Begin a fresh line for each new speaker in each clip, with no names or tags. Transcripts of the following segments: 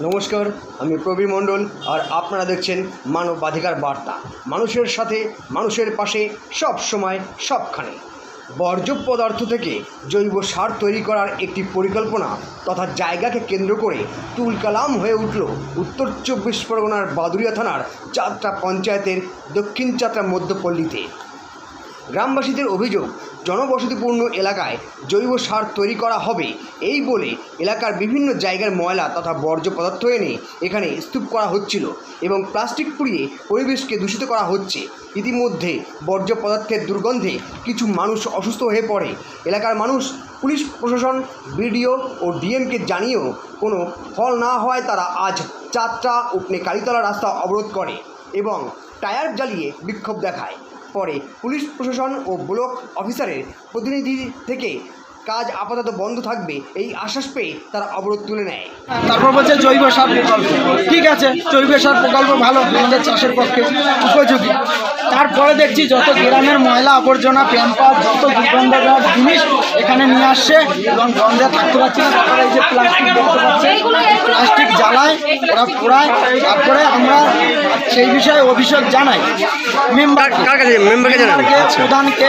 নমস্কার, আমি প্রবীর মণ্ডল আর আপনারা দেখছেন মানবাধিকার বার্তা। মানুষের সাথে, মানুষের পাশে, সব সময়, সবখানে। বর্জ্য পদার্থ থেকে জৈব সার তৈরি করার একটি পরিকল্পনা তথা জায়গাকে কেন্দ্র করে তুলকালাম হয়ে উঠল উত্তর 24 পরগনার বাদুড়িয়া থানার চাতরা পঞ্চায়েতের দক্ষিণ চাতরা মধ্যপল্লীতে। গ্রামবাসীদের অভিযোগ, জনবসতিপূর্ণ এলাকায় জৈব সার তৈরি করা হবে এই বলে এলাকার বিভিন্ন জায়গার ময়লা তথা বর্জ্য পদার্থ এনে এখানে স্তূপ করা হচ্ছিল এবং প্লাস্টিক পুড়িয়ে পরিবেশকে দূষিত করা হচ্ছে। ইতিমধ্যে বর্জ্য পদার্থের দুর্গন্ধে কিছু মানুষ অসুস্থ হয়ে পড়ে। এলাকার মানুষ পুলিশ প্রশাসন, বিডিও ও ডিএমকে জানিয়েও কোনো ফল না হওয়ায় তারা আজ চাতরা উপনে কালীতলা রাস্তা অবরোধ করে এবং টায়ার জ্বালিয়ে বিক্ষোভ দেখায়। পরে পুলিশ প্রশাসন ও ব্লক অফিসারের প্রতিনিধি থেকে কাজ আপাতত বন্ধ থাকবে এই আশ্বাস পেয়ে তারা অবরোধ তুলে নেয়।
তারপর বলছে জৈব সার প্রকল্প, ঠিক আছে, জৈব সার প্রকল্প ভালো, আমাদের চাষের পক্ষে উপযোগী। তারপরে দেখছি যত গ্রামের ময়লা আবর্জনা, প্যাম্পার, যত দুর্গন্ধকর জিনিস এখানে নিয়ে আসছে এবং গন্ধে থাকতে পারছি না। তারপরে এই যে প্লাস্টিক দেখতে পাচ্ছে, প্লাস্টিক জ্বালায়, ওরা পোড়ায়। তারপরে আমরা সেই বিষয়ে অভিযোগ জানাই মেম্বারকে, প্রধানকে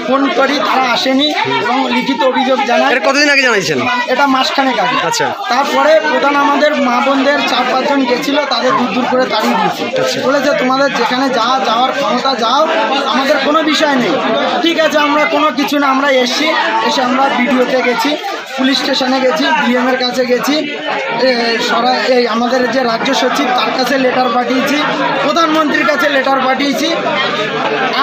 ফোন করি, তারা আসেনি এবং লিখিত অভিযোগ জানাই।
কতদিন আগে জানাইছেন?
এটা মাসখানেক আগে।
আচ্ছা।
তারপরে প্রধান আমাদের মা বোনদের 4-5 জন গেছিল, তাদের দূর দূর করে তাড়িয়ে দিয়েছে। বলেছে তোমাদের যেখানে যাওয়ার ক্ষমতা যাও, আমাদের কোনো বিষয় নেই। ঠিক আছে, আমরা কোনো কিছু না, আমরা এসে আমরা বিডিওতে গেছি, পুলিশ স্টেশনে গেছি, ডিএমের কাছে গেছি, এই আমাদের যে রাজ্য সচিব তার কাছে লেটার পাঠিয়েছি, প্রধানমন্ত্রীর কাছে লেটার পাঠিয়েছি।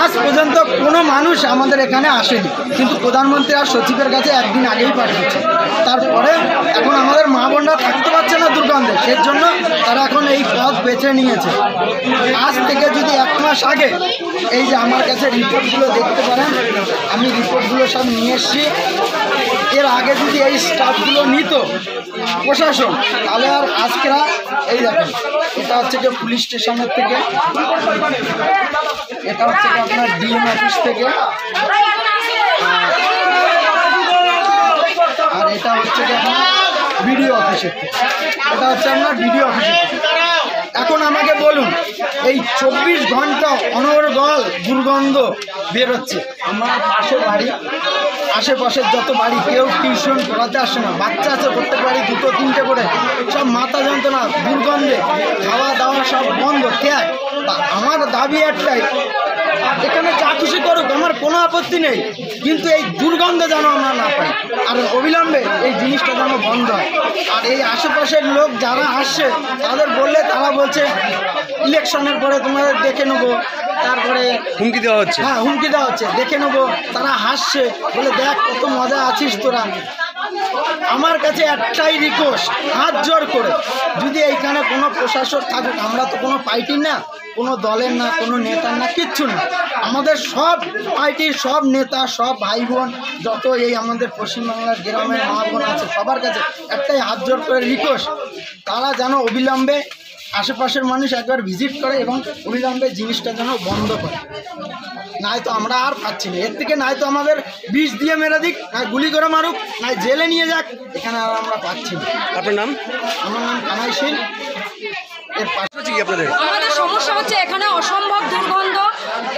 আজ পর্যন্ত কোনো মানুষ আমাদের এখানে আসেনি, কিন্তু প্রধানমন্ত্রী আর সচিবের কাছে একদিন আগেই পাঠিয়েছে। তারপরে এখন আমাদের মা বোনরা থাকতে পারছে না দুর্গন্ধে, এর জন্য তারা এখন এই পথ বেছে নিয়েছে। আজ থেকে যদি 1 মাস আগে এই যে আমার কাছে রিপোর্টগুলো দেখতে পারেন, আমি রিপোর্টগুলো সব নিয়ে এসছি। এর আগে যদি এই স্টাফগুলো নিত প্রশাসন, তাহলে আর আজকেরা এই দেখেন, এটা হচ্ছে যে পুলিশ স্টেশনের থেকে, এটা হচ্ছে কি আপনার ডিএম অফিস থেকে, আর এটা হচ্ছে কি আপনার বিডিও অফিসের থেকে, এটা হচ্ছে আপনার বিডিও অফিসের থেকে। এখন আমাকে বলুন, এই 24 ঘন্টা অনর্গল দুর্গন্ধ বেরোচ্ছে। আমার পাশে বাড়ি, আশেপাশের যত বাড়ি, কেউ টিউশন পড়াতে আসে না, বাচ্চা আছে প্রত্যেক বাড়ি 2-3টে করে, সব মাথা যন্ত্রণা, দুর্গন্ধে, খাওয়া দাওয়া সব বন্ধ, ত্যাগ। তা আমার দাবি একটাই, এখানে যা খুশি করুক, আমার কোনো আপত্তি নেই, কিন্তু এই দুর্গন্ধ যেন আমরা না পাই, আর অবিলম্বে এই জিনিসটা যেন বন্ধ হয়। আর এই আশেপাশের লোক যারা আসছে তাদের বললে তারা বলছে ইলেকশনের পরে তোমাদের দেখে নেবো, তারপরে
হুমকি দেওয়া হচ্ছে।
হ্যাঁ, হুমকি দেওয়া হচ্ছে, দেখে নেবো। তারা হাসছে, বলে দেখ কত মজা আছিস তোরা। আমার কাছে একটাই রিকোয়েস্ট, হাত জোর করে, যদি এইখানে কোনো প্রশাসক থাকুক, আমরা তো কোনো পার্টির না, কোনো দলের না, কোনো নেতার না, কিচ্ছু না, আমাদের সব পার্টির সব নেতা, সব ভাই বোন, যত এই আমাদের পশ্চিমবাংলার গ্রামের মা বোন আছে, সবার কাছে একটাই হাত জোর করে রিকোয়েস্ট, তারা যেন অবিলম্বে আশেপাশের মানুষ একবার ভিজিট করে এবং অবিলম্বে জিনিসটা যেন বন্ধ করে। নাই তো আমরা আর পাচ্ছি না এর থেকে, নাই তো আমাদের বিষ দিয়ে মেরে দিক, নাই গুলি করে মারুক, নাই জেলে নিয়ে যাক, এখানে আর আমরা পাচ্ছি না।
আপনার নাম?
আমার নাম কানাই সিং। এর পাশে
কি আপনাদের
সমস্যা হচ্ছে এখানে অসম্ভব দুর্গন্ধ,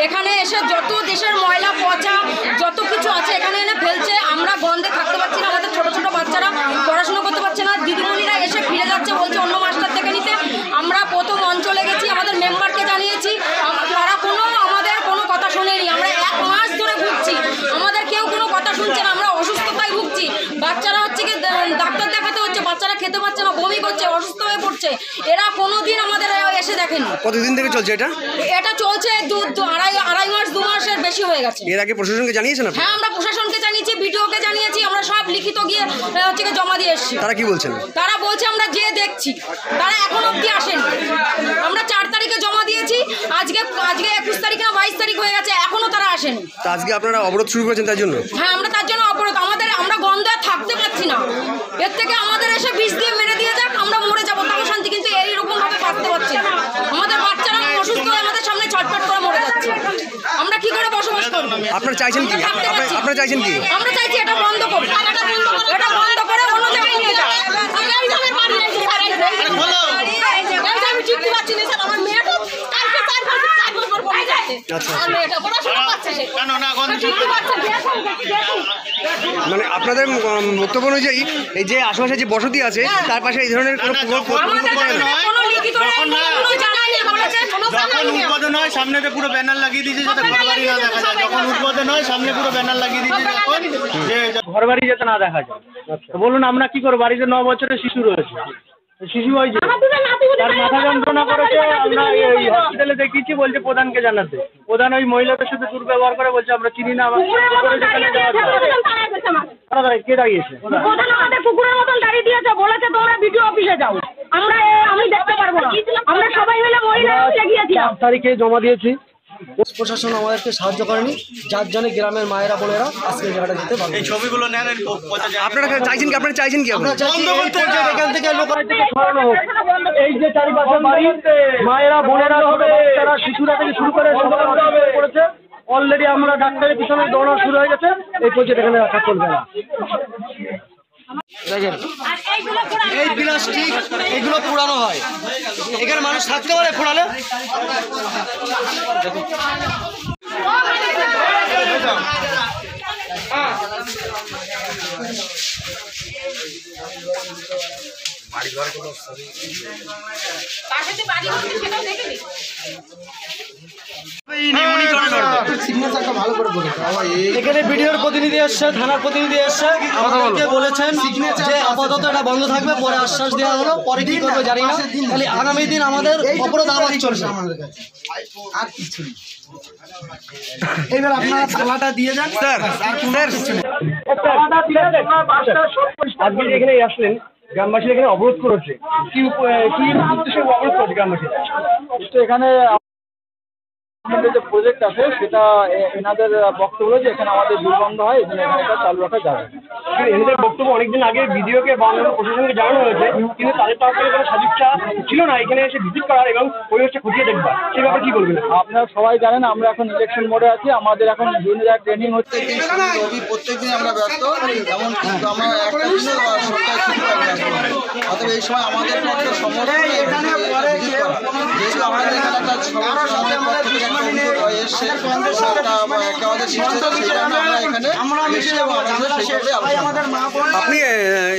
এখানে এসে যত দেশের ময়লা পচা যত কিছু আছে এখানে এনে ফেলছে। আমরা গন্ধে থাকতে পারছি না, আমাদের ছোট ছোট বাচ্চারা পড়াশোনা করতে পারছে না, দিদিমণিরা এসে ফিরে যাচ্ছে, বলছে অন্য মাস্টার থেকে নিতে। আমরা প্রথম অঞ্চলে গেছি, আমাদের মেম্বারকে জানিয়েছি, তারা আমাদের কোনো কথা শোনেনি। আমরা 1 মাস ধরে ভুগছি, আমাদের কেউ কোনো কথা শুনছে না, আমরা অসুস্থতায় ভুগছি। বাচ্চারা হচ্ছে কি ডাক্তার দেখাতে হচ্ছে, বাচ্চারা খেতে পারছে না, বমি করছে, অসুস্থ হয়ে পড়ছে। এরা কোনোদিন আমাদের এসে দেখেনি।
কতদিন থেকে চলছে এটা?
এটা চলছে আড়াই মাস 2 মাসের বেশি হয়ে গেছে।
এর আগে প্রশাসনকে জানিয়েছেন আপনি?
হ্যাঁ, আমরা প্রশাসনকে জানিয়েছি, বিডিওকে জানিয়েছি, আমরা সব লিখিত গিয়ে হচ্ছে জমা দিয়ে এসেছি।
তারা কি বলছেন?
তারা বলছে আমরা যে দেখছি, তারা এখন অবধি আসেনি। আমরা 4 তারিখে জমা দিয়েছি, আজকে 21 তারিখ না 22 তারিখ হয়ে গেছে, এখনো তারা আসেনি।
তা আজকে আপনারা অবরোধ শুরু করেছেন তার জন্য?
হ্যাঁ, আমরা তার জন্য অবরোধ। আমরা গন্ধে থাকতে পারছি না, এর থেকে আমাদের এসে বিষ দিয়ে মেরে দিয়ে যাক, আমরা মরে যাবো তাও শান্তি, কিন্তু এইরকম ভাবে থাকতে পারছি না। আমাদের বাচ্চারা অসুস্থ হয়ে আমাদের সামনে ছটফট করে মরে যাচ্ছে, আমরা কি করে বসবাস করবো?
আপনারা চাইছেন কি? আপনারা চাইছেন কি?
আমরা চাইছি এটা বন্ধ করুন, এটা বন্ধ করে অন্য জায়গায় নিয়ে যাও। আমি চিনতে পারছি না স্যার, আমার মেয়েটা কালকে 4 বছর পরে যাচ্ছে। আর মেয়েটা পড়াশোনা করছে সে। চিনতে পারছে, দেখুন।
মানে আপনাদের বক্তব্য অনুযায়ী এই যে আশেপাশে যে বসতি আছে তার পাশে এই ধরনের কোনো
কোনো লিখিত কোনো জানাই নেই, বলেছে সমস্যা
যখন
নাই।
উদ্বোধন হয় সামনে পুরো ব্যানার লাগিয়ে দিয়েছে যাতে ঘরবাড়ি না দেখা যায়। যখন উদ্বোধন হয় সামনে পুরো ব্যানার লাগিয়ে দিয়েছে যখন যে ঘরবাড়ি যাতে না দেখা যায়। তো বলুন আমরা কি করবো, বাড়িতে 9 বছরের শিশু রয়েছে, শিশু হয়েছে, তার মাথা যন্ত্রণা করেছে, আমরা এই হসপিটালে দেখিয়েছি, বলছে প্রধানকে জানাতে। প্রধান ওই মহিলাদের সাথে দুর্ব্যবহার করে, বলছে আমরা চিনি না, আমার কে দাঁড়িয়েছে?
প্রধান আমাদের কুকুরের মতন দাঁড়িয়ে দিয়েছে, বলেছে তোমরা বিডিও অফিসে যাও। আমি দেখতে পারবো না, আমরা সবাই মিলে মহিলা গিয়েছিলাম।
4 তারিখে জমা দিয়েছি।
প্রশাসন আমাদেরকে সাহায্য করেনি, যার জন্য গ্রামের মায়েরা বোনেরা আজকে এই জায়গাটা যেতে পারবে।
এই ছবিগুলো নেন,
আপনারা চাইছেন কি? আপনারা চাইছেন কি?
এখান থেকে সরানো হোক। এই যে চারিপাশে বাড়ি মায়েরা বোনেরা তারা শিশুরা থেকে শুরু করে করেছে, অলরেডি আমরা ডাক্তারের পিছনে দৌড়া শুরু হয়ে গেছে। এই প্রজেক্ট এখানে রাখা চলবে না। দেখেন এই প্লাস্টিক এগুলো পোড়ানো হয়, এখানে মানুষ থাকতে পারে পোড়ালে? এখানে বিডিওর প্রতিনিধি এসছে, থানার প্রতিনিধি এসছে, আমাদেরকে বলেছেন যে আপাতত এটা বন্ধ থাকবে, পরে আশ্বাস দেওয়া হলো, পরে কি করবে জানি না। তাহলে আগামী দিন আমাদের অপরাধ আবার চলবে আর কিছু নেই। এবার আপনারা তালাটা দিয়ে যান স্যার।
আজকে এখানে আসলেন, গ্রামবাসী এখানে অবরোধ করেছে, কি উদ্দেশ্যে অবরোধ করেছে গ্রামবাসী?
তো এখানে আমাদের যে প্রজেক্ট আছে সেটা এনাদের বক্তব্য যে এখানে আমাদের দুর্গন্ধ হয়, এখানে এটা চালু রাখা যাবে।
এদের বক্তব্য অনেকদিন আগে ভিডিওকে বা অন্যান্য প্রশাসনকে জানানো হয়েছে, কিন্তু তাদের তরফ থেকে কোনো সদিচ্ছা ছিল না এখানে এসে ভিজিট করার এবং পরিবেশটা খতিয়ে দেখবার। সেই ব্যাপারে কি বলবেন?
আপনারা সবাই জানেন আমরা এখন ইলেকশন মোডে আছি, আমাদের এখন জুনিয়র ট্রেনিং হচ্ছে।
প্রত্যেকদিন আমরা ব্যস্ত, এমন কিন্তু আমরা একটা দিনও সপ্তাহে ছুটি পাই না। অতএব এই সময় আমাদের পক্ষে সমর্থন যেহেতু আমাদের এখানে একটা সময়ের পক্ষ থেকে একটা অভিযোগ এসছে, আমাদের সিদ্ধান্ত সেই কারণে আমরা এখানে এসে এবং আমাদের সেইভাবে আলোচনা।
আপনি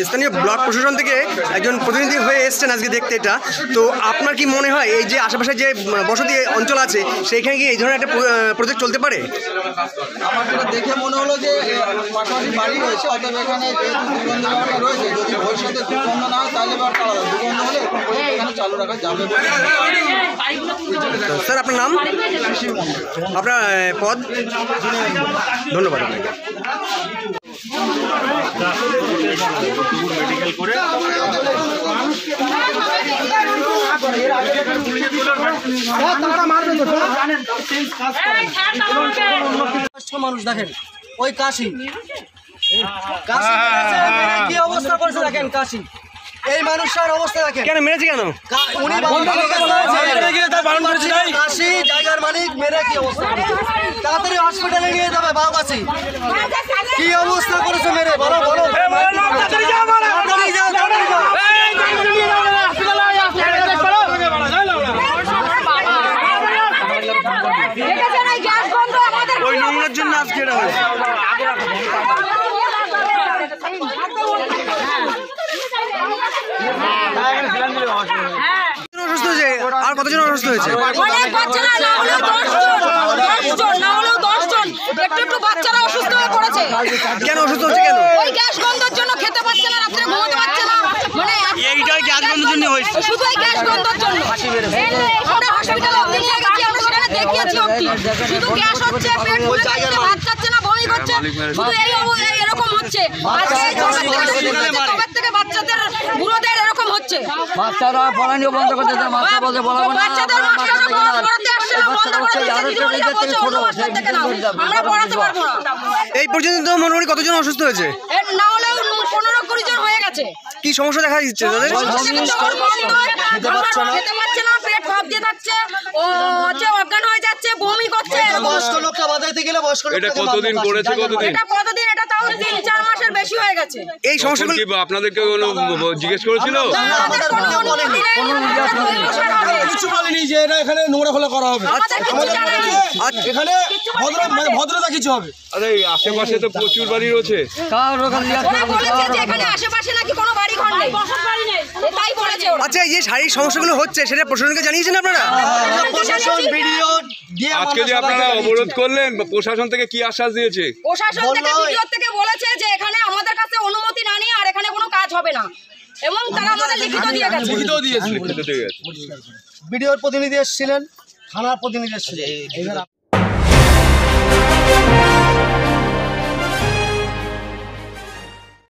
স্থানীয় ব্লক প্রশাসন থেকে একজন প্রতিনিধি হয়ে এসছেন আজকে দেখতে এটা, তো আপনার কি মনে হয় এই যে আশেপাশে যে বসতি অঞ্চল আছে সেইখানে কি এই ধরনের একটা প্রজেক্ট চলতে পারে?
আমার যেটা দেখে মনে হলো যে পাশাপাশি বাড়ি রয়েছে, অতএব এখানে যেহেতু দুর্গন্ধ ব্যাপারটা রয়েছে, যদি ভবিষ্যতে দুর্গন্ধ না হয় তাহলে ব্যাপারটা আলাদা, দুর্গন্ধ হলে এখানে চালু রাখা যাবে।
স্যার আপনার নাম, আপনার পদ? ধন্যবাদ আপনাকে।
মেডিকেল করে
মানুষ দেখেন ওই কাশি কি অবস্থা করেছে দেখেন, কাশি এই মানুষটার অবস্থা দেখেন।
কেন মেরেছে কেন?
উনি কাশি জায়গার মালিক মেরে কি অবস্থা করেছে, তাড়াতাড়ি হসপিটালে নিয়ে যাবে বাবাসী। কি অবস্থা করেছে মেরে, বলো বলো তাড়াতাড়ি যাও, তাড়াতাড়ি যাও।
ওই নোংরার জন্য আজকে এটা হয়েছে। অসুস্থ হয়েছে, আর কতজন অসুস্থ হয়েছে?
অনেক বাচ্চারা, না হলেও 10 জন, না হলেও 10 জন একটু বাচ্চারা অসুস্থ হয়ে পড়েছে।
কেন অসুস্থ হচ্ছে কেন?
ওই গ্যাস গন্ধের জন্য খেতে পারছে না, রাত্রে ঘুমোতে পারছে না, মানে
এইটাই গ্যাস গন্ধের জন্য হয়েছে,
শুধু এই গ্যাস গন্ধের জন্য। আমরা হসপিটালে অবধি নিয়ে গেছি, আমরা সেখানে দেখিয়েছি অবধি, শুধু গ্যাস হচ্ছে, পেট ফুলে যাচ্ছে, ভাত খাচ্ছে না, বমি করছে, শুধু এরকম হচ্ছে। আজকে কবে থেকে বাচ্চাদের বুড়োদের এরকম হচ্ছে।
বাচ্চারা পড়ানিও বন্ধ করতে দেয়, মাস্টার বলতে বলাবো না,
বাচ্চাদের মাস্টাররা পড়াতে আসছে না, বন্ধ করে দিয়েছে, দিদিমণিরা বলছে অন্য মাস্টার থেকে নাও, আমরা পড়াতে পারবো না।
এই পর্যন্ত তো মোটামুটি কতজন অসুস্থ হয়েছে?
না হলেও 15-20 জন হয়ে গেছে।
কি সমস্যা দেখা দিচ্ছে তাদের?
খেতে পারছে না, পেট ভাপ দিয়ে থাকছে, ও হচ্ছে অজ্ঞান হয়ে যাচ্ছে, বমি করছে।
বয়স্ক লোকটা বাজাইতে গেলে বয়স্ক লোকটা
এটা কতদিন করেছে? কতদিন?
এটা কতদিন, এটা তাও 3-4 মাসের বেশি হয়ে গেছে।
এই সমস্যাগুলো
কি আপনাদেরকে কোনো জিজ্ঞেস করেছিল?
আমাদের কোনো অনুমতি নেই,
কিছু বলেনি যে এটা এখানে নোংরা ফেলা করা হবে।
আমাদের কিছু জানায়নি।
এখানে ভদ্রতা কিছু হবে।
আরে এই আশেপাশে তো প্রচুর বাড়ি রয়েছে।
কার ওখানে
ওরা বলেছে যে এখানে আশেপাশে নাকি কোনো বাড়ি ঘর নেই, তাই বলেছে ওরা।
আচ্ছা, এই যে শারীরিক সমস্যাগুলো হচ্ছে সেটা প্রশাসনকে জানিয়েছেন আপনারা?
প্রশাসন ভিডিও দিয়ে
আজকে যে আপনারা অবরোধ করলেন, প্রশাসন থেকে কি আশ্বাস দিয়েছে?
প্রশাসন থেকে ভিডিও থেকে বলেছে যে এখানে আমাদের কাছে অনুমতি না নিয়ে আর এখানে কোনো কাজ হবে না, এবং তারা আমাদের লিখিত দিয়ে গেছে।
লিখিত দিয়ে গেছে।
ভিডিওর প্রতিনিধি এসেছিলেন, থানার প্রতিনিধি এসেছিলেন।